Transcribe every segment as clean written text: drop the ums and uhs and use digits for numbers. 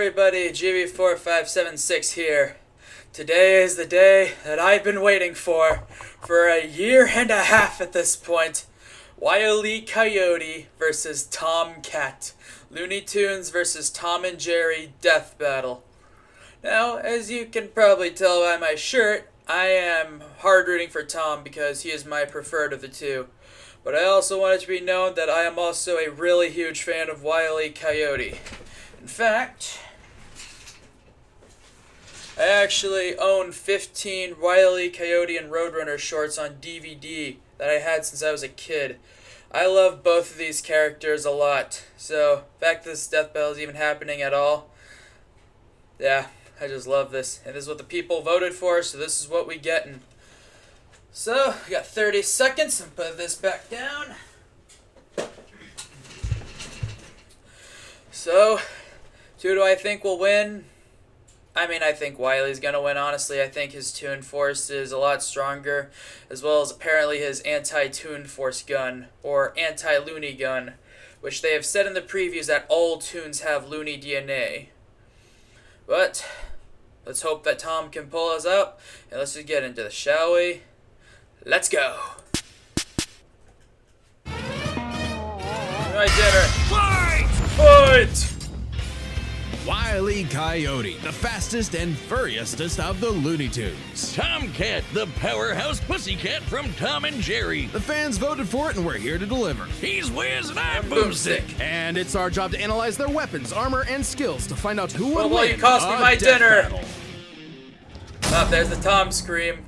everybody, GB4576 here. Today is the day that I've been waiting for a year and a half at this point. Wile Coyote versus Tomcat. Looney Tunes versus Tom and Jerry death battle. Now, as you can probably tell by my shirt, I am hard rooting for Tom because he is my preferred of the two. But I also want it to be known that I am also a really huge fan of Wile Coyote. In fact, I actually own 15 Wile Coyote and Roadrunner shorts on DVD that I had since I was a kid. I love both of these characters a lot. So, the fact that this death battle is even happening at all, yeah, I just love this. And this is what the people voted for, so this is what we gettin'. So, we got 30 seconds and put this back down. So, who do I think will win? I think Wile's gonna win, honestly. I think his Toon Force is a lot stronger, as well as apparently his anti-Toon Force gun, or anti-Looney gun, which they have said in the previews that all Toons have Looney DNA. But, let's hope that Tom can pull us out, and let's just get into this, shall we? Let's go! My dinner! Fight! Fight! Wile Coyote, the fastest and furriestest of the Looney Tunes. Tomcat, the powerhouse pussycat from Tom and Jerry. The fans voted for it and we're here to deliver. He's Wiz and I'm Boomstick. And it's our job to analyze their weapons, armor, and skills to find out who will Well, win you cost me a my death dinner. battle. Oh, there's the Tom scream.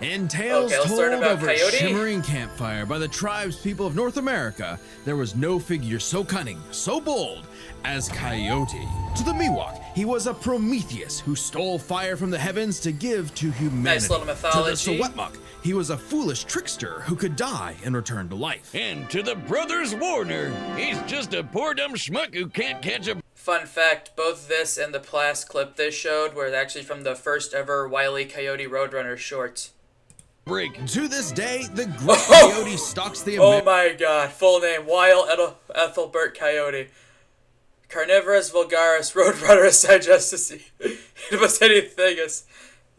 In tales Okay, let's learn told about over Coyote. a shimmering campfire by the tribespeople of North America, there was no figure so cunning, so bold as Coyote. To the Miwok, he was a Prometheus who stole fire from the heavens to give to humanity. Nice little mythology. To the Sewetmuk, he was a foolish trickster who could die and return to life. And to the brothers Warner, he's just a poor dumb schmuck who can't catch a Fun fact, both this and the last clip they showed were actually from the first ever Wile Coyote Roadrunner shorts. break. To this day, the great Coyote stalks the Oh my god, full name, Wile Ethelbert Coyote. Carnivorous Vulgaris Roadrunner Digestus. Anything.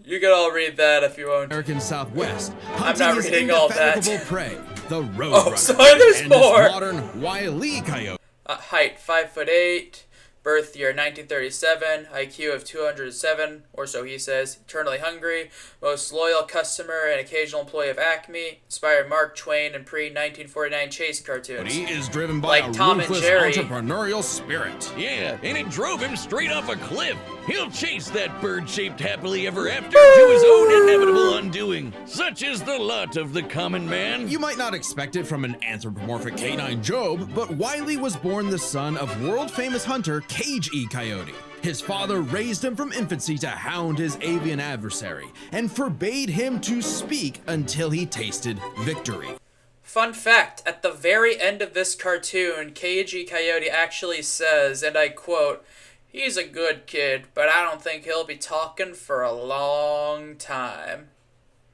You can all read that if you want. American Southwest, I'm hunting not his reading all that. indefatigable prey, the Roadrunner. Oh, sorry, there's and more. this modern Wile Coyote. Height 5'8", birth year 1937, IQ of 207, or so he says. Eternally hungry, most loyal customer and occasional employee of Acme. Inspired Mark Twain in pre-1949 Chase cartoons. He is driven by Like a Tom and ruthless Jerry. entrepreneurial spirit. Yeah, and it drove him straight off a cliff. He'll chase that bird-shaped happily ever after to his own inevitable undoing. Such is the lot of the common man. You might not expect it from an anthropomorphic canine Job, but Wile was born the son of world-famous hunter Cage E. Coyote. His father raised him from infancy to hound his avian adversary, and forbade him to speak until he tasted victory. Fun fact, at the very end of this cartoon, K.G. Coyote actually says, and I quote, "He's a good kid, but I don't think he'll be talking for a long time."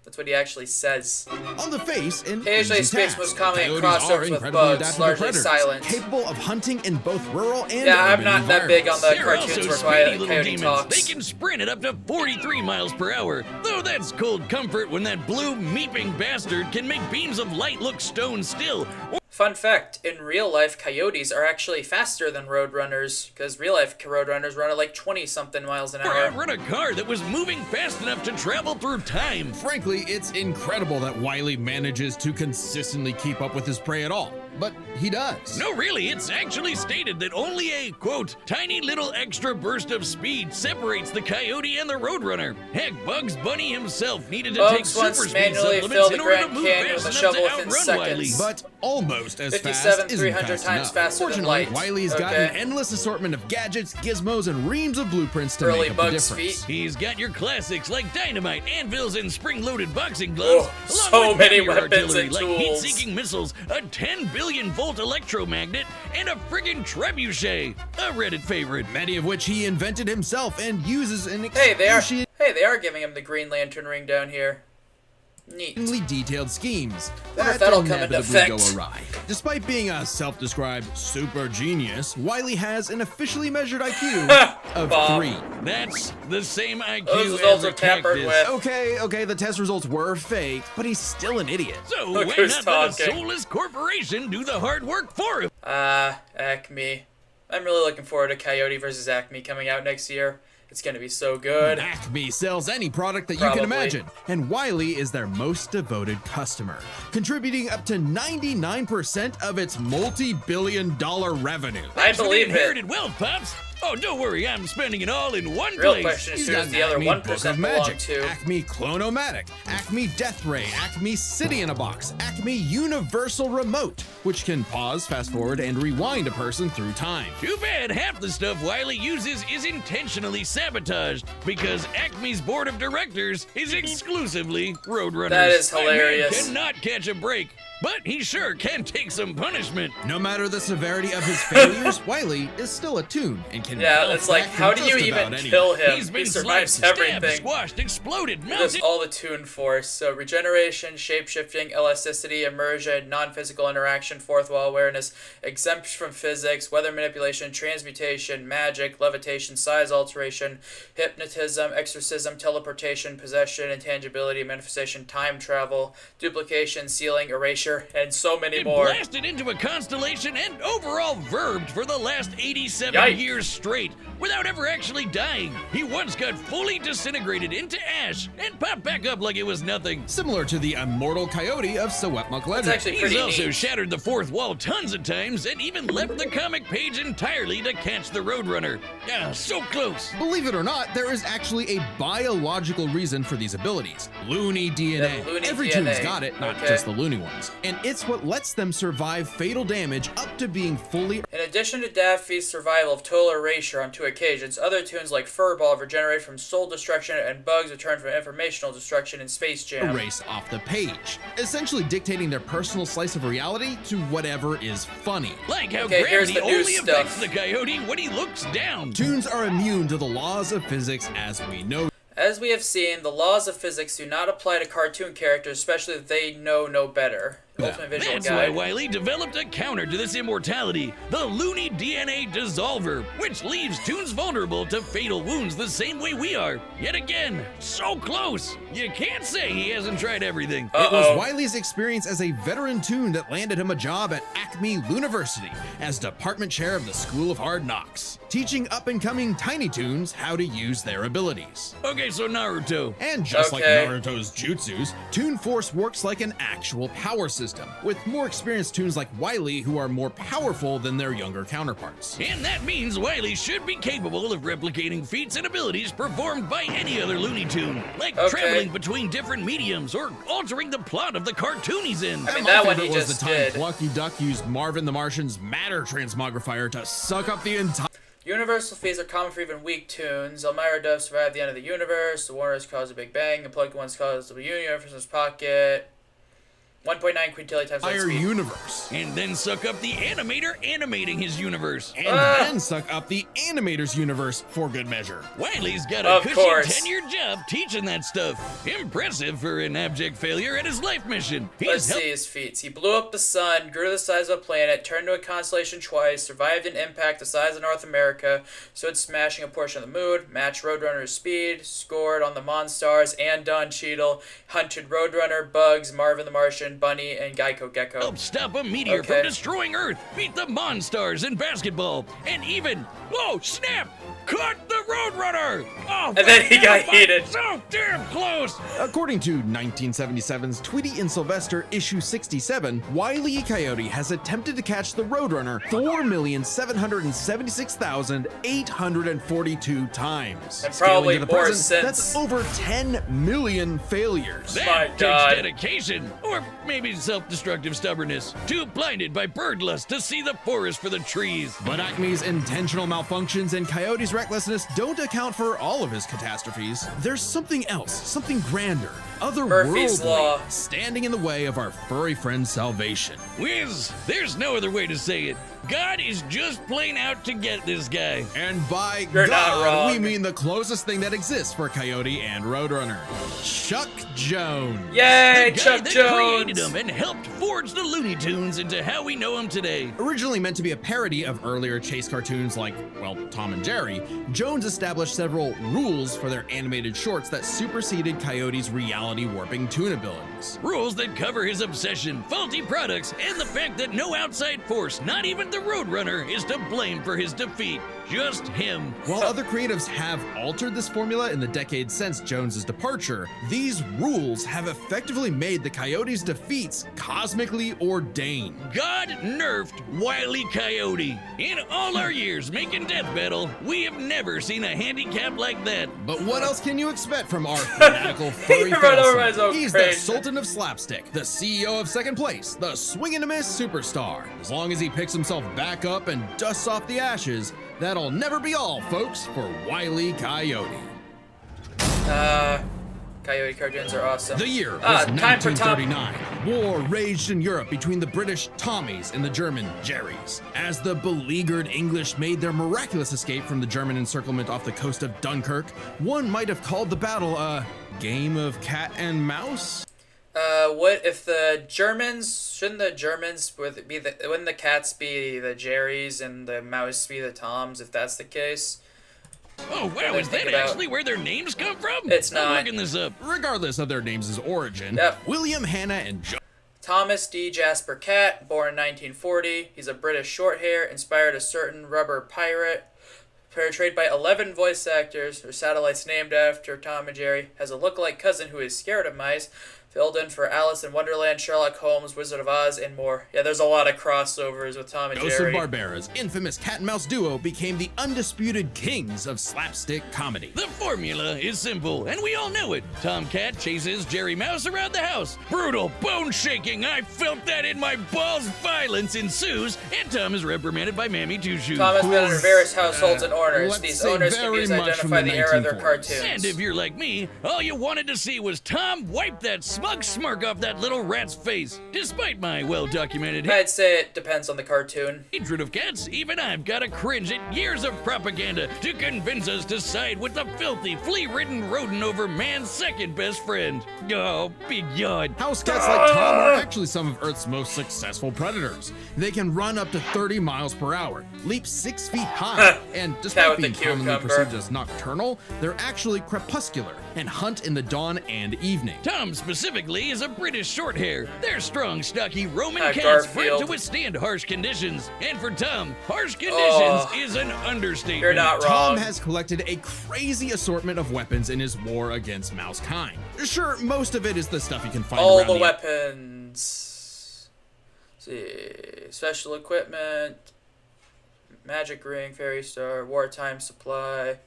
That's what he actually says. On the face, an Occasionally, easy Space task. was coming in Coyotes are crossovers with incredibly bugs, adaptable largely predators, silent. capable of hunting in both rural and Yeah, I'm urban not that big on environments. the They're cartoons also where speedy Wile little Coyote demons. talks. They can sprint at up to 43 miles per hour. Though that's cold comfort when that blue meeping bastard can make beams of light look stone still. Fun fact, in real life, coyotes are actually faster than roadrunners, because real life roadrunners run at like 20-something miles an Or hour. outrun a car that was moving fast enough to travel through time. Frankly, it's incredible that Wile manages to consistently keep up with his prey at all. But he does. No, really, it's actually stated that only a, quote, tiny little extra burst of speed separates the coyote and the roadrunner. Heck, Bugs Bunny himself needed to take Bugs super once speed manually supplements filled in the order to Grand move Canyon fast with a enough shovel to within outrun seconds. Wiley. But almost as 57, fast isn't 300 fast times enough. faster than Fortunately, light. Wile's got Okay. an endless assortment of gadgets, gizmos, and reams of blueprints to Early make up the Bugs' difference. feet. He's got your classics like dynamite, anvils, and spring-loaded boxing gloves. Oh, along so with many heavier weapons artillery and like tools. heat-seeking missiles, a 10 billion volt electromagnet, and a friggin' trebuchet, a Reddit favorite. Many of which he invented himself and uses in Hey, they are excruciating giving him the Green Lantern ring down here. Neat. detailed schemes Wonder if that that'll come into inevitably go effect. awry. Despite being a self-described super genius, Wile has an officially measured IQ of Bob. 3. That's the same IQ Those results as a are tampered cactus. with. Okay, the test results were fake, but he's still an idiot. So Look why who's not let a talking. soulless corporation do the hard work for him? Acme. I'm really looking forward to Coyote versus Acme coming out next year. It's gonna be so good. Acme sells any product that you Probably. can imagine, and Wile is their most devoted customer, contributing up to 99% of its multi-billion-dollar revenue. I Thanks for the believe it. inherited wealth, Pops. Oh, don't worry, I'm spending it all in one Real place. question is He's who got does the other Acme 1% Book of belong Magic, to? Acme Clone-O-Matic, Acme Death Ray, Acme City in a Box, Acme Universal Remote, which can pause, fast forward, and rewind a person through time. Too bad half the stuff Wile uses is intentionally sabotaged because Acme's board of directors is exclusively Roadrunners. That is My man hilarious. cannot catch a break, but he sure can take some punishment. No matter the severity of his failures, Wile is still a tune and can Yeah, bounce it's like, back how from do you just even about kill anything. him? He's been He survives sliced, stabbed, everything. squashed, exploded, Just melted. all the Toon Force. So regeneration, shapeshifting, elasticity, immersion, non-physical interaction, fourth wall awareness, exemption from physics, weather manipulation, transmutation, magic, levitation, size alteration, hypnotism, exorcism, teleportation, possession, intangibility, manifestation, time travel, duplication, sealing, erasure, and so many It more. blasted into a constellation and overall verbed for the last 87 Yikes. years straight without ever actually dying. He once got fully disintegrated into ash and popped back up like it was nothing. Similar to the immortal Coyote of Sewetmuk It's legend. actually He's pretty also neat. shattered the fourth wall tons of times and even left the comic page entirely to catch the Roadrunner. Yeah, so close. Believe it or not, there is actually a biological reason for these abilities. Looney DNA. Yeah, Looney Every DNA. toon's got it, not Okay. just the Looney ones. And it's what lets them survive fatal damage up to being fully In addition to Daffy's survival of total erasure on 2 occasions, other tunes like Furball regenerate from soul destruction and Bugs return from informational destruction in Space Jam. erased off the page, essentially dictating their personal slice of reality to whatever is funny. Like how Okay, here's gravity the new only affects stuff. the Coyote when he looks down. Toons are immune to the laws of physics as we know. As we have seen, the laws of physics do not apply to cartoon characters, especially if they know no better. Ultimate Visual That's why Guide. Wile developed a counter to this immortality, the Looney DNA Dissolver, which leaves Toons vulnerable to fatal wounds the same way we are. Yet again, so close. You can't say he hasn't tried everything. It was Uh-oh. Wile's experience as a veteran toon that landed him a job at Acme University as department chair of the School of Hard Knocks, teaching up-and-coming Tiny Toons how to use their abilities. Okay, so Naruto. And just Okay. like Naruto's jutsus, Toon Force works like an actual power system, with more experienced toons like Wile who are more powerful than their younger counterparts. And that means Wile should be capable of replicating feats and abilities performed by any other Looney Tune, like Okay. traveling between different mediums or altering the plot of the cartoon he's in. I mean, My that one favorite he was just the time did. Plucky Duck used Marvin the Martian's matter transmogrifier to suck up the entire Universal feats are common for even weak tunes. Elmira Dove survived the end of the universe. The Warners caused a Big Bang. And Plugged Ones caused the universe's pocket. 1.9 quintillion times light entire speed. universe. And then suck up the animator animating his universe. And Ah. then suck up the animator's universe for good measure. Wiley's got a Of cushy course. 10-year job teaching that stuff. Impressive for an abject failure at his life mission. Let's He's see his feats. He blew up the sun, grew to the size of a planet, turned to a constellation twice, survived an impact the size of North America, stood smashing a portion of the moon, matched Roadrunner's speed, scored on the Monstars and Don Cheadle, hunted Roadrunner, Bugs, Marvin the Martian, Bunny, and Geico Gecko. helped stop a meteor Okay. from destroying Earth, beat the Monstars in basketball, and even, oh snap, caught the Roadrunner! Oh, And then he got my- heated. So damn close! According to 1977's Tweety and Sylvester issue 67, Wile E. Coyote has attempted to catch the Roadrunner 4,776,842 times. And Scaling probably to the more present, since. that's over 10 million failures. That My takes God. dedication, or maybe self-destructive stubbornness. Too blinded by bird lust to see the forest for the trees. But Acme's intentional malfunctions and Coyote's recklessness don't account for all of his catastrophes. There's something else, something grander, Murphy's Law. otherworldly, standing in the way of our furry friend's salvation. Whiz, there's no other way to say it. God is just plain out to get this guy. And by You're not God, wrong. we mean the closest thing that exists for Coyote and Roadrunner. Chuck Jones. Yay, The guy Chuck that Jones! created him and helped forge the Looney Tunes into how we know him today. Originally meant to be a parody of earlier chase cartoons like, well, Tom and Jerry, Jones established several rules for their animated shorts that superseded Coyote's reality warping toon abilities. Rules that cover his obsession, faulty products, and the fact that no outside force, not even the Roadrunner, is to blame for his defeat. Just him. While other creatives have altered this formula in the decades since Jones's departure, these rules have effectively made the Coyote's defeats cosmically ordained. God nerfed Wile E. Coyote. In all our years making Death Battle, we have never seen a handicap like that. But what else can you expect from our fanatical furry He run over his failson? own He's crane. the Sultan of Slapstick, the CEO of Second Place, the swing and a miss superstar. As long as he picks himself back up and dusts off the ashes, that'll never be all, folks, for Wile E. Coyote. Coyote cartoons are awesome. The year was time for Tom. 1939. War raged in Europe between the British Tommies and the German Jerrys. As the beleaguered English made their miraculous escape from the German encirclement off the coast of Dunkirk, one might have called the battle a game of cat and mouse. What if the Germans, shouldn't the Germans wouldn't the cats be the Jerrys and the mouse be the Toms, if that's the case? Oh wow, is that Think about- actually where their names come from? It's I'm not. looking this up. Regardless of their names' origin, Yep. William Hanna and Thomas D. Jasper Cat, born in 1940. He's a British shorthair, inspired a certain rubber pirate. Portrayed by 11 voice actors, or satellites named after Tom and Jerry, has a lookalike cousin who is scared of mice, filled in for Alice in Wonderland, Sherlock Holmes, Wizard of Oz, and more. Yeah, there's a lot of crossovers with Tom and Ghosts Jerry. of Barbara's infamous cat and mouse duo became the undisputed kings of slapstick comedy. The formula is simple, and we all know it. Tomcat chases Jerry Mouse around the house. Brutal, bone-shaking, I felt that in my balls. Violence ensues, and Tom is reprimanded by Mammy Two Shoes. Tom has been under various households and owners. let's These say owners can very use much from identify the the era of their 1940s. cartoons. And if you're like me, all you wanted to see was Tom wipe that smug smirk off that little rat's face. Despite my well-documented I'd say it depends on the cartoon. hatred of cats, even I've got to cringe at years of propaganda to convince us to side with the filthy, flea-ridden rodent over man's second best friend. Oh, big yawn. House cats like Tom are actually some of Earth's most successful predators. They can run up to 30 miles per hour, leap 6 feet high, and Cat despite with being the commonly cucumber. perceived as nocturnal, they're actually crepuscular and hunt in the dawn and evening. Tom specifically is a British shorthair. They're strong, stocky Roman cats bred Garfield. to withstand harsh conditions. And for Tom, harsh conditions Oh. is an understatement. You're not Tom wrong. has collected a crazy assortment of weapons in his war against mouse kind. Sure, most of it is the stuff you can find All around the the weapons. Let's see, special equipment, magic ring, fairy star, wartime supply.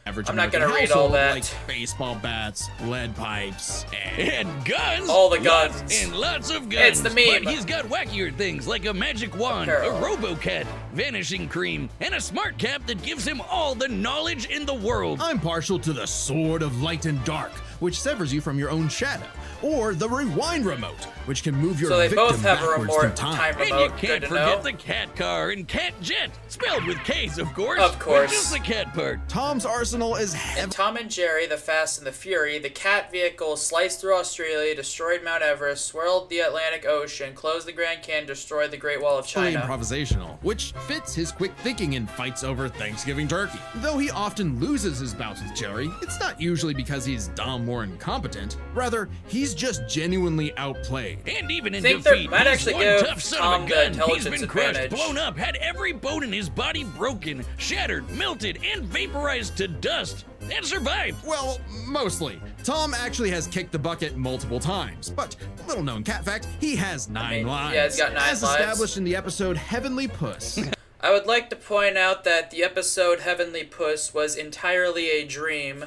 average I'm not American gonna read all household, that. like baseball bats, lead pipes, and And guns! All the Lots guns. and lots of guns. It's the meme. But he's got wackier things like a magic wand, a Apparel. robo-cat, vanishing cream, and a smart cap that gives him all the knowledge in the world. I'm partial to the Sword of Light and Dark, which severs you from your own shadow, or the Rewind Remote, which can move your So they victim both have a backwards remote through time. And you remote. can't Good to know. forget the cat car and cat jet, spelled with K's, of course. Of course. But just the cat part. Tom's arsenal is heavy. Tom and Jerry, the Fast and the Fury, the cat vehicle sliced through Australia, destroyed Mount Everest, swirled the Atlantic Ocean, closed the Grand Canyon, destroyed the Great Wall of China. Improvisational, which fits his quick thinking in fights over Thanksgiving turkey. Though he often loses his bouts with Jerry, it's not usually because he's dumb or incompetent. Rather, he's just genuinely outplayed. And even in Think there defeat, might he's actually one give tough son Tom of the a gun. He's intelligence been crushed, advantage. blown up, had every bone in his body broken, shattered, melted, and vaporized to dust, and survived. Well, mostly. Tom actually has kicked the bucket multiple times, but little known cat fact, he has 9 lives. yeah, he's got 9 as lives. established in the episode Heavenly Puss. I would like to point out that the episode Heavenly Puss was entirely a dream,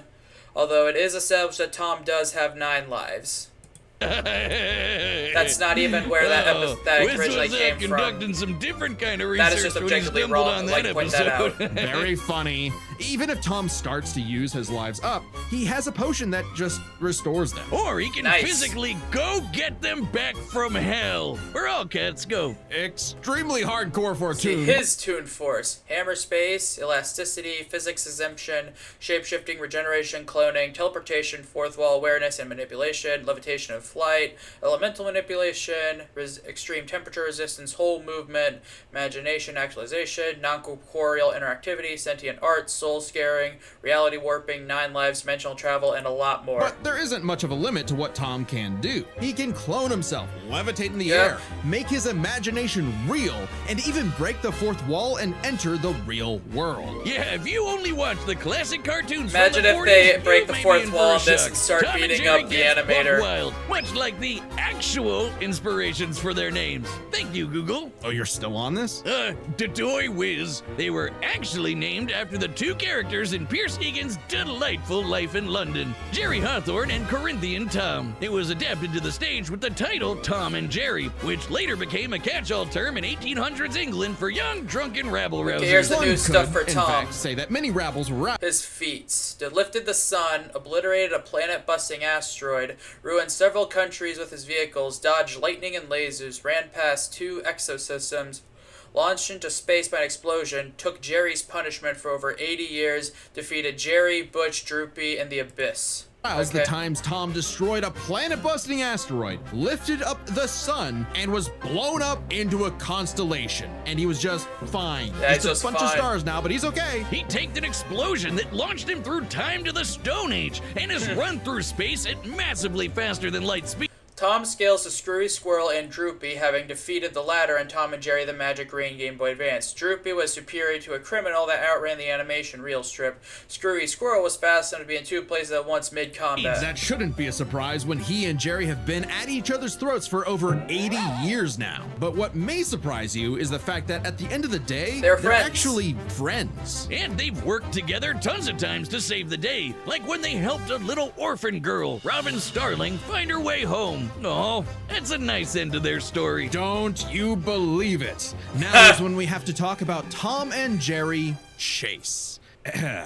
although it is established that Tom does have 9 lives. That's not even where that that Wiz originally was came conducting from. some different kind of That research is just when he objectively stumbled wrong. on I'd that like to point that episode. out. Very funny, Even if Tom starts to use his lives up, he has a potion that just restores them. Or he can Nice. physically go get them back from hell. Where all cats go. Extremely hardcore for a See, tune. his Toon Force: hammer space, elasticity, physics exemption, shapeshifting, regeneration, cloning, teleportation, fourth wall awareness and manipulation, levitation and flight, elemental manipulation, extreme temperature resistance, whole movement, imagination actualization, non-corporeal interactivity, sentient art, soul scaring, reality warping, 9 lives, dimensional travel, and a lot more. But there isn't much of a limit to what Tom can do. He can clone himself, levitate in the Yep. air, make his imagination real, and even break the fourth wall and enter the real world. Yeah, if you only watch the classic cartoons Imagine from the if 40s, they you break the may be fourth in wall for a on this shock. and start Tom and beating Jerry up the gets animator. buck wild, much like the actual inspirations for their names. Thank you, Google. Oh, you're still on this? Toy Whiz. They were actually named after the 2 characters in Pierce Egan's delightful life in London, Jerry Hawthorne and Corinthian Tom. It was adapted to the stage with the title Tom and Jerry, which later became a catch-all term in 1800s England for young, drunken rabble-rousers. Here's the One new could, stuff for in Tom. fact, say that many rabbles were out. His feats: lifted the sun, obliterated a planet-busting asteroid, ruined several countries with his vehicles, dodged lightning and lasers, ran past 2 exosystems, launched into space by an explosion, took Jerry's punishment for over 80 years, defeated Jerry, Butch, Droopy, and the Abyss. Miles the times Tom destroyed a planet-busting asteroid, lifted up the sun, and was blown up into a constellation. And he was just fine. Yeah, he's just just a bunch of fine. stars now, but he's okay. He tanked an explosion that launched him through time to the Stone Age and has run through space at massively faster than light speed. Tom scales to Screwy Squirrel and Droopy, having defeated the latter in Tom and Jerry the Magic Green Game Boy Advance. Droopy was superior to a criminal that outran the animation reel strip. Screwy Squirrel was fast enough to be in 2 places at once mid-combat. That shouldn't be a surprise when he and Jerry have been at each other's throats for over 80 years now. But what may surprise you is the fact that at the end of the day, They're friends. actually friends. And they've worked together tons of times to save the day, like when they helped a little orphan girl, Robin Starling, find her way home. Oh, that's a nice end to their story. Don't you believe it? Now is when we have to talk about Tom and Jerry Chase. Okay.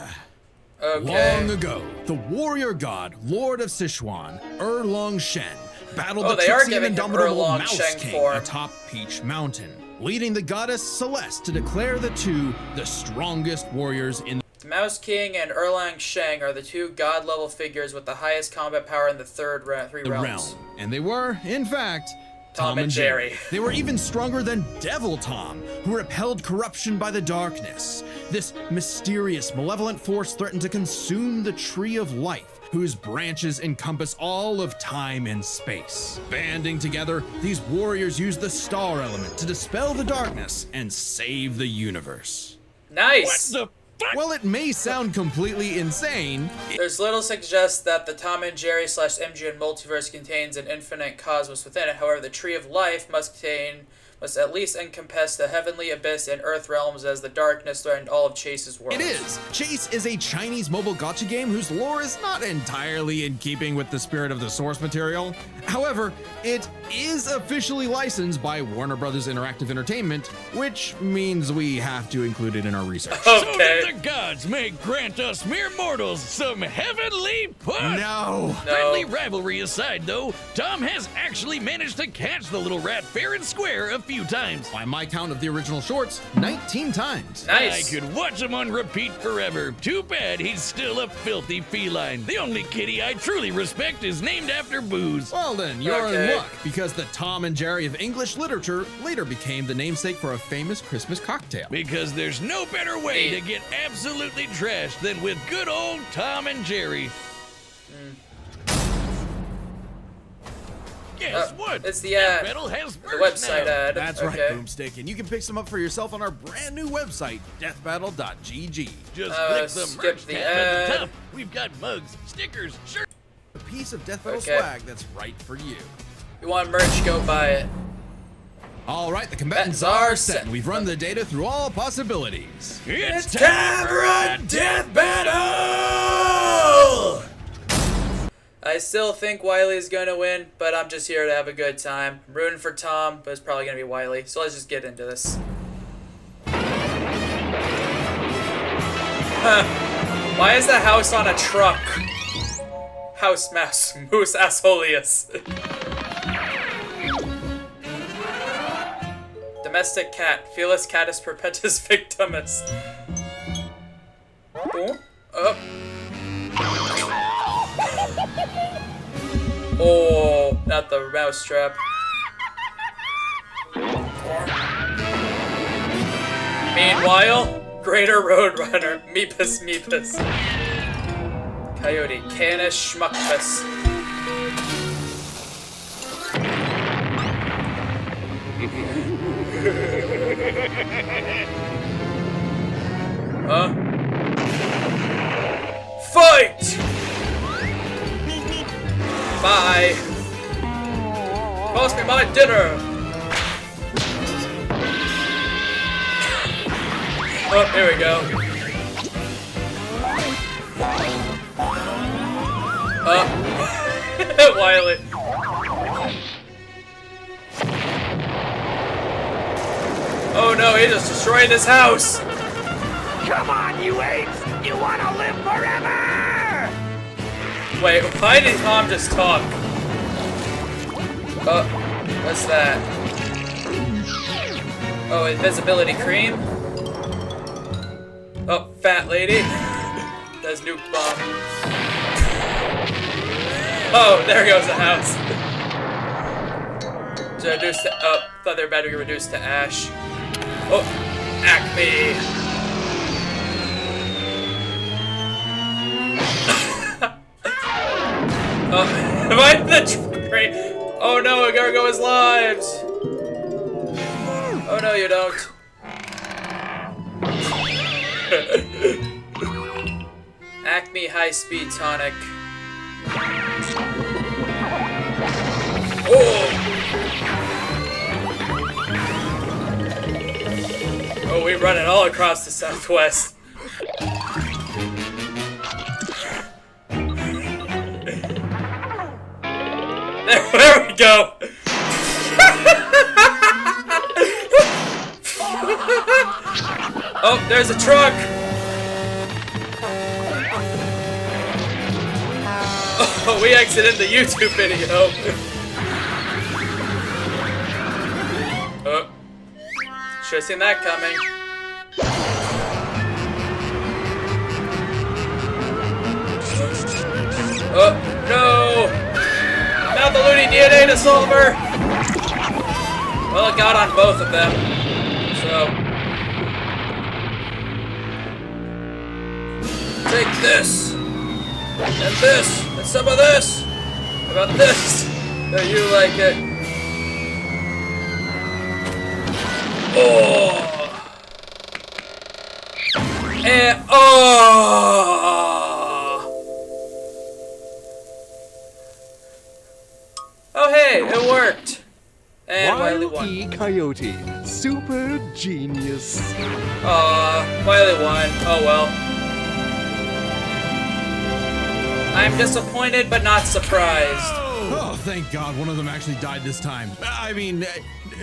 Long ago, the warrior god, Lord of Sichuan, Erlong Shen, battled Oh, the they are tricksy and giving him indomitable Erlong Mouse Shen King form. atop Peach Mountain, leading the goddess Celeste to declare the 2 the strongest warriors in The Mouse King and Erlang Sheng are the 2 god-level figures with the highest combat power in the 3 the realms. realm. And they were, in fact, Tom and Jerry. They were even stronger than Devil Tom, who repelled corruption by the darkness. This mysterious, malevolent force threatened to consume the Tree of Life, whose branches encompass all of time and space. Banding together, these warriors used the star element to dispel the darkness and save the universe. Nice! What the fuck? While it may sound completely insane, There's little suggests that the Tom and Jerry / MGN multiverse contains an infinite cosmos within it. However, the Tree of Life must at least encompass the heavenly abyss and earth realms, as the darkness threatened all of Chase's world. it is. Chase is a Chinese mobile gacha game whose lore is not entirely in keeping with the spirit of the source material. However, it is officially licensed by Warner Brothers Interactive Entertainment, which means we have to include it in our research. So that Okay. the gods may grant us mere mortals some heavenly push. No. Friendly rivalry aside, though, Tom has actually managed to catch the little rat fair and square a few times. By my count of the original shorts, 19 times. Nice. I could watch him on repeat forever. Too bad he's still a filthy feline. The only kitty I truly respect is named after booze. Well then, you're in Okay. luck, because the Tom and Jerry of English literature later became the namesake for a famous Christmas cocktail. Because there's no better way to get absolutely trashed than with good old Tom and Jerry. Guess what? it's the, Death Metal has The merch website now. ad. That's okay. right, Boomstick, and you can pick some up for yourself on our brand new website, deathbattle.gg. Just click the skip merch the tab at the ad. top. We've got mugs, stickers, shirts. A piece of Death Battle Okay. swag that's right for you. You want merch, go buy it. All right, the combatants Buttons are are set. set. We've run the data through all possibilities. It's time for a death battle! I still think Wiley's gonna win, but I'm just here to have a good time. I'm rooting for Tom, but it's probably gonna be Wiley. So let's just get into this. Huh. Why is the house on a truck? House mouse, moose assholeus. Domestic cat, Felis catus perpetus victimus. Oh, up. Oh, not the mouse trap. Meanwhile, Greater Roadrunner, Meepus Meepus. Coyote, Canis Schmuckpus. Huh? Fight! Bye. Cost me my dinner. Oh, here we go. Wile. Oh no, he just destroyed his house! Come on, you apes! You wanna live forever! Wait, why did Tom just talk? What's that? Oh, invisibility cream? Oh, fat lady. That's nuke bomb. Oh, there goes the house. Reduced to, thought they were about to get reduced to ash. Oh, Acme. Oh, am I the great? Oh no, Gargoyle's lives. Oh no, you don't. Acme High Speed Tonic. Oh! Oh, we run it all across the Southwest. There we go. Oh, there's a truck. Oh, we exited the YouTube video. Oh, should have seen that coming. Oh, no! Not the Looney DNA dissolver! Well, it got on both of them, so... Take this! And this! And some of this! How about this? Do you like it? Oh! And... Oh! Oh hey, it worked! And Wile won. Coyote, super genius. Wile won. Oh well. I'm disappointed but not surprised. Oh, thank God one of them actually died this time. I mean,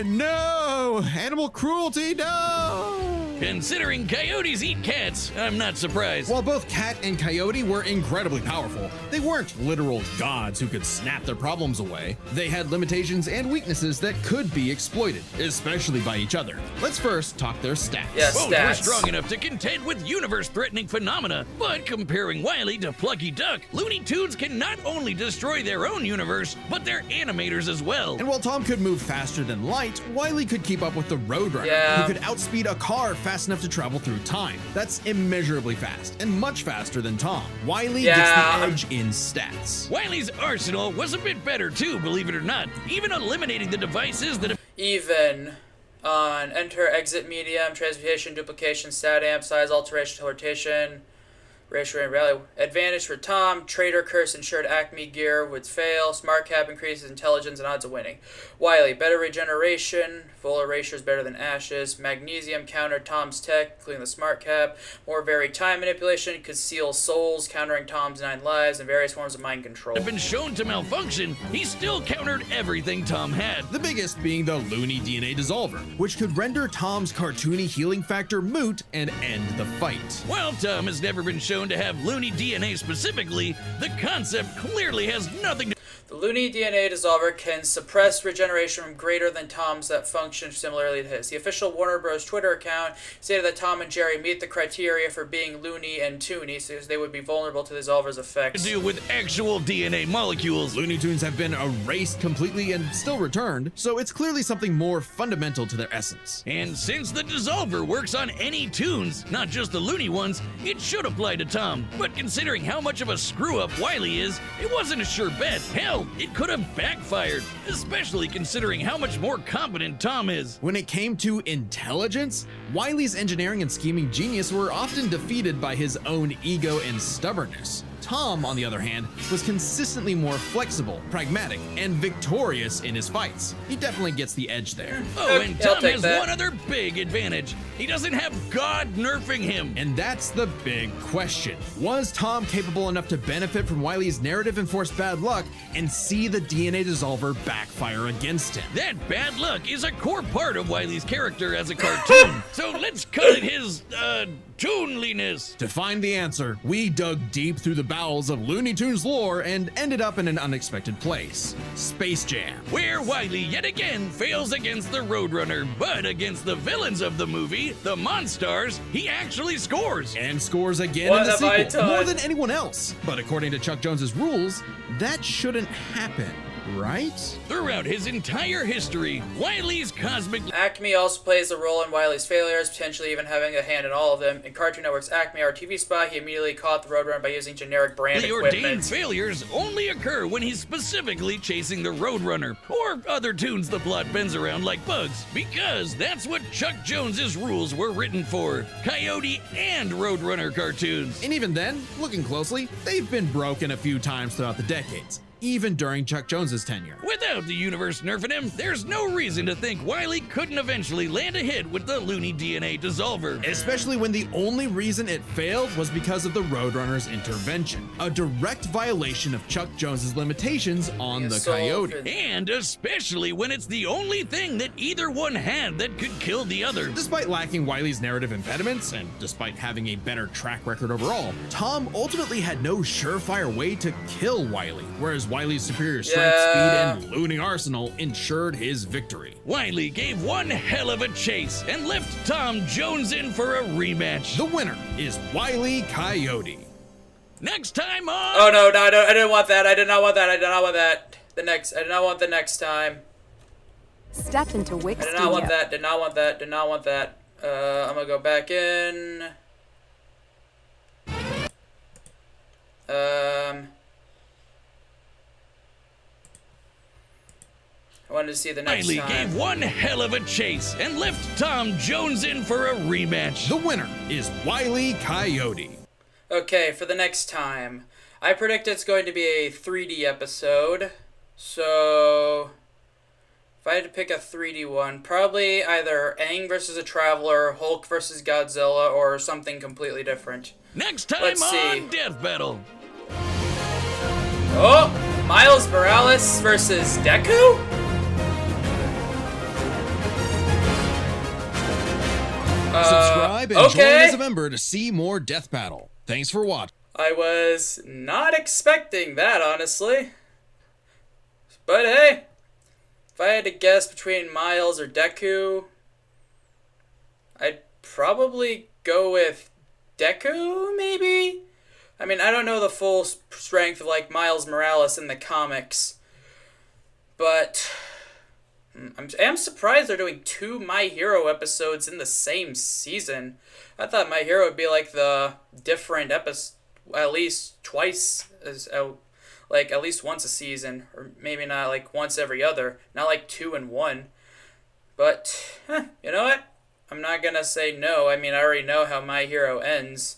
no! Animal cruelty, no! Considering coyotes eat cats, I'm not surprised. While both Cat and Coyote were incredibly powerful, they weren't literal gods who could snap their problems away. They had limitations and weaknesses that could be exploited, especially by each other. Let's first talk their stats. Yeah, Both were stats. strong enough to contend with universe-threatening phenomena, but comparing Wile to Plucky Duck, Looney Tunes can not only destroy their own universe, but their animators as well. And while Tom could move faster than light, Wile could keep up with the Roadrunner, Yeah. who could outspeed a car fast enough to travel through time. That's immeasurably fast, and much faster than Tom. Wile Yeah. gets the edge in stats. Wile's arsenal was a bit better too, believe it or not, even eliminating the devices that Even on enter, exit, medium, transmutation, duplication, stat amp, size, alteration, teleportation, ratio and rally. Advantage for Tom. Trader curse ensured Acme gear would fail. Smart cap increases intelligence and odds of winning. Wile, better regeneration. Full erasure is better than ashes. Magnesium countered Tom's tech, including the smart cap. More varied time manipulation. Conceal souls, countering Tom's 9 lives, and various forms of mind control. have been shown to malfunction, he still countered everything Tom had. The biggest being the Looney DNA dissolver, which could render Tom's cartoony healing factor moot and end the fight. While Tom has never been shown shown to have Looney DNA specifically, the concept clearly has nothing to The Looney DNA dissolver can suppress regeneration from greater than Tom's that function similarly to his. The official Warner Bros. Twitter account stated that Tom and Jerry meet the criteria for being Looney and Toony, so they would be vulnerable to the dissolver's effects. do with actual DNA molecules. Looney Tunes have been erased completely and still returned, so it's clearly something more fundamental to their essence. And since the dissolver works on any tunes, not just the Looney ones, it should apply to Tom. But considering how much of a screw-up Wile is, it wasn't a sure bet. Hell, it could have backfired, especially considering how much more competent Tom is. When it came to intelligence, Wile's engineering and scheming genius were often defeated by his own ego and stubbornness. Tom, on the other hand, was consistently more flexible, pragmatic, and victorious in his fights. He definitely gets the edge there. Oh, and I'll Tom take has that. one other big advantage. He doesn't have God nerfing him. And that's the big question. Was Tom capable enough to benefit from Wile's narrative enforced bad luck and see the DNA dissolver backfire against him? That bad luck is a core part of Wile's character as a cartoon. So let's cut it his, toonliness. To find the answer, we dug deep through the bowels of Looney Tunes lore and ended up in an unexpected place: Space Jam. Where Wile yet again fails against the Roadrunner, but against the villains of the movie, the Monstars, he actually scores. And scores again What in the have I sequel, done? more than anyone else. But according to Chuck Jones's rules, that shouldn't happen, right? Throughout his entire history, Wile's cosmic Acme also plays a role in Wile's failures, potentially even having a hand in all of them. In Cartoon Network's Acme, our TV spot, he immediately caught the Roadrunner by using generic brand the ordained equipment. failures only occur when he's specifically chasing the Roadrunner, or other tunes the plot bends around like bugs, because that's what Chuck Jones's rules were written for: Coyote and Roadrunner cartoons. And even then, looking closely, they've been broken a few times throughout the decades, even during Chuck Jones's tenure. Without the universe nerfing him, there's no reason to think Wile couldn't eventually land a hit with the Looney DNA dissolver. Especially when the only reason it failed was because of the Roadrunner's intervention, a direct violation of Chuck Jones's limitations on the So- Coyote. And especially when it's the only thing that either one had that could kill the other. Despite lacking Wile's narrative impediments, and despite having a better track record overall, Tom ultimately had no surefire way to kill Wile, whereas Wile's superior strength, Yeah. speed, and looting arsenal ensured his victory. Wile gave one hell of a chase and left Tom Jones in for a rematch. The winner is Wile Coyote. Next time on... Oh no, I didn't want that. I did not want that. I did not want that. I did not want the next time. Step into Wix I did Studio. not want that. Did not want that. Did not want that. I'm gonna go back in. I wanted to see the next Wile time. gave one hell of a chase and left Tom Jones in for a rematch. The winner is Wile Coyote. Okay, for the next time, I predict it's going to be a 3D episode. So, if I had to pick a 3D one, probably either Aang versus a Traveler, Hulk versus Godzilla, or something completely different. Next time Let's see. on Death Battle. Oh, Miles Morales versus Deku? Subscribe and join okay. as a member to see more Death Battle. Thanks for watching. I was not expecting that, honestly. But hey, if I had to guess between Miles or Deku, I'd probably go with Deku, maybe? I mean, I don't know the full strength of, like, Miles Morales in the comics, but I'm surprised they're doing 2 My Hero episodes in the same season. I thought My Hero would be, like, the different episode, at least twice, like, at least once a season, or maybe not, like, once every other, not, like, 2 in 1. But, you know what? I'm not gonna say no. I mean, I already know how My Hero ends.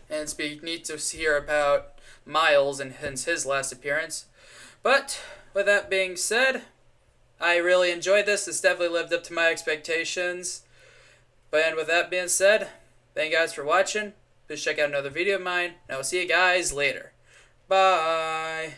And it's be neat to hear about Miles and hence his last appearance. But, with that being said, I really enjoyed this. This definitely lived up to my expectations. But with that being said, thank you guys for watching. Please check out another video of mine. And I will see you guys later. Bye.